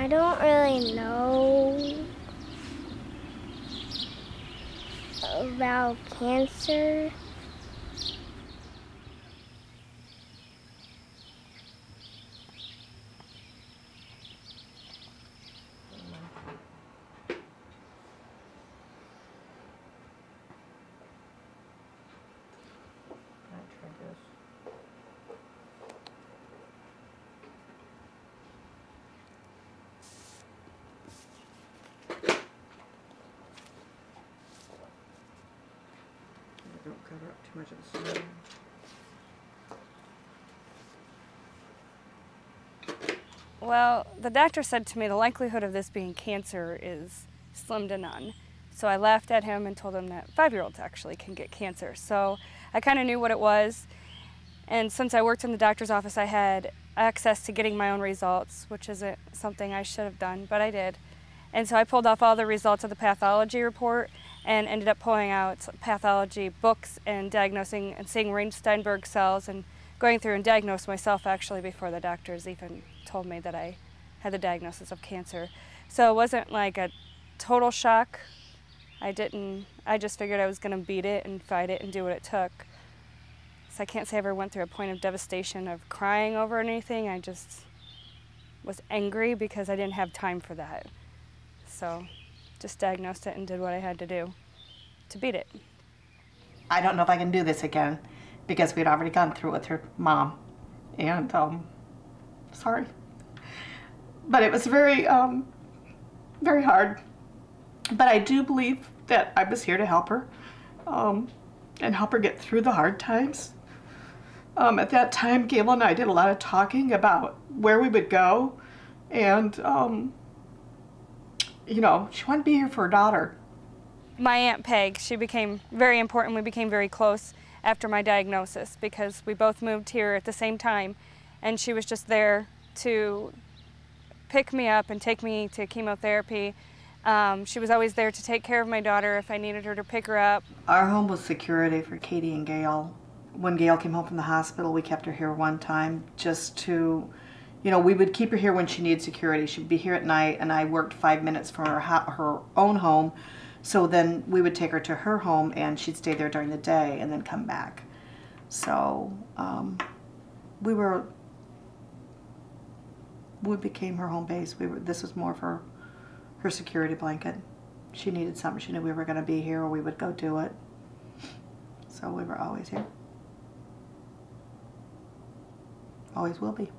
I don't really know about cancer. Don't cover up too much of the skin. Well, the doctor said to me the likelihood of this being cancer is slim to none. So I laughed at him and told him that 5-year-olds actually can get cancer. So I kind of knew what it was. And since I worked in the doctor's office, I had access to getting my own results, which isn't something I should have done, but I did. And so I pulled off all the results of the pathology report and ended up pulling out pathology books and diagnosing and seeing Ring-Steinberg cells and going through and diagnosed myself actually before the doctors even told me that I had the diagnosis of cancer. So it wasn't like a total shock. I just figured I was going to beat it and fight it and do what it took. So I can't say I ever went through a point of devastation of crying over anything. I just was angry because I didn't have time for that. So just diagnosed it and did what I had to do to beat it. I don't know if I can do this again because we'd already gone through it with her mom. And, sorry. But it was very, very hard. But I do believe that I was here to help her and help her get through the hard times. At that time, Gayle and I did a lot of talking about where we would go. And, you know, she wanted to be here for her daughter. My Aunt Peg, she became very important. We became very close after my diagnosis because we both moved here at the same time. And she was just there to pick me up and take me to chemotherapy. She was always there to take care of my daughter if I needed her to pick her up. Our home was security for Katie and Gayle. When Gayle came home from the hospital, we kept her here one time just to, you know, we would keep her here when she needed security. She'd be here at night, and I worked 5 minutes from her own home. So then we would take her to her home, and she'd stay there during the day and then come back. So we became her home base. This was more of her security blanket. She needed something. She knew we were going to be here or we would go do it. So we were always here. Always will be.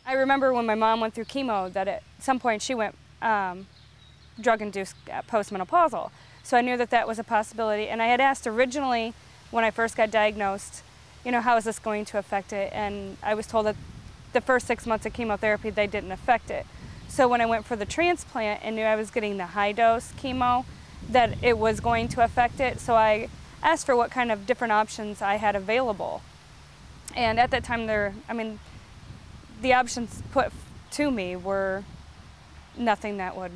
I remember when my mom went through chemo that at some point she went drug-induced postmenopausal. So I knew that that was a possibility. And I had asked originally when I first got diagnosed, you know, how is this going to affect it? And I was told that the first 6 months of chemotherapy, they didn't affect it. So when I went for the transplant and knew I was getting the high-dose chemo, that it was going to affect it. So I asked for what kind of different options I had available. And at that time, the options put to me were nothing that would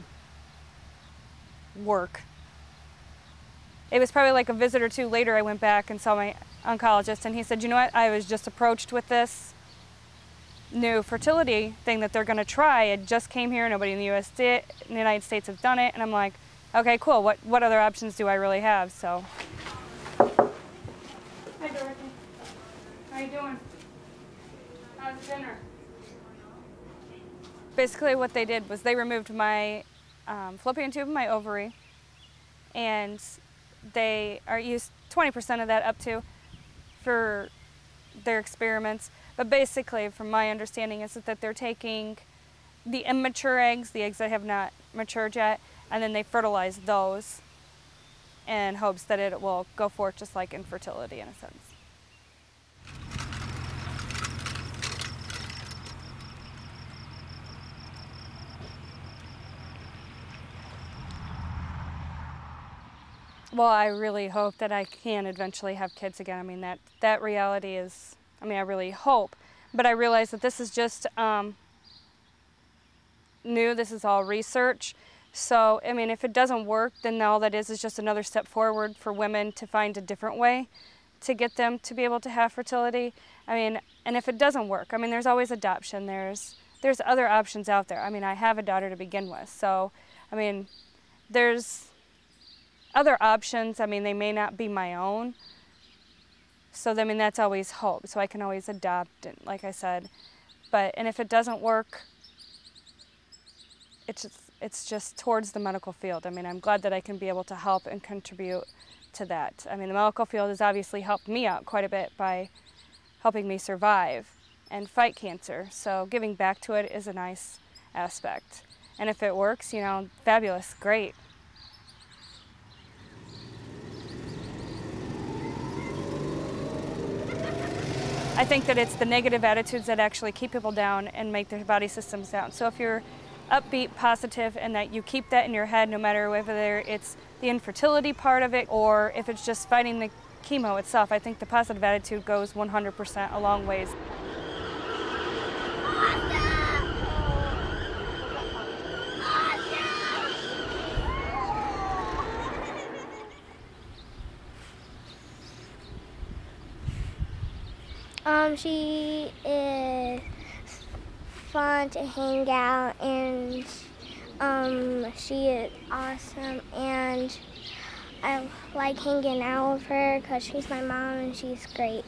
work. It was probably like a visit or two later I went back and saw my oncologist, and he said, you know what, I was just approached with this new fertility thing that they're going to try. It just came here, nobody in the United States has done it, and I'm like, okay, cool, what other options do I really have? So. Hi, Dorothy. How you doing? How's dinner? Basically what they did was they removed my fallopian tube and my ovary, and they are used 20% of that up to for their experiments. But basically, from my understanding, is that they're taking the immature eggs, the eggs that have not matured yet, and then they fertilize those in hopes that it will go forth just like infertility in a sense. Well, I really hope that I can eventually have kids again. I mean, that reality is, I really hope. But I realize that this is just new, this is all research. So, if it doesn't work, then all that is just another step forward for women to find a different way to get them to be able to have fertility. I mean, and if it doesn't work, I mean, there's always adoption. There's other options out there. I mean, I have a daughter to begin with, so, I mean, there's other options. I mean, they may not be my own. So, I mean, that's always hope. So I can always adopt, and like I said. And if it doesn't work, it's just towards the medical field. I mean, I'm glad that I can be able to help and contribute to that. I mean, the medical field has obviously helped me out quite a bit by helping me survive and fight cancer. So giving back to it is a nice aspect. And if it works, you know, fabulous, great. I think that it's the negative attitudes that actually keep people down and make their body systems down. So if you're upbeat, positive, and that you keep that in your head no matter whether it's the infertility part of it or if it's just fighting the chemo itself, I think the positive attitude goes 100% a long ways. She is fun to hang out, and she is awesome, and I like hanging out with her because she's my mom and she's great.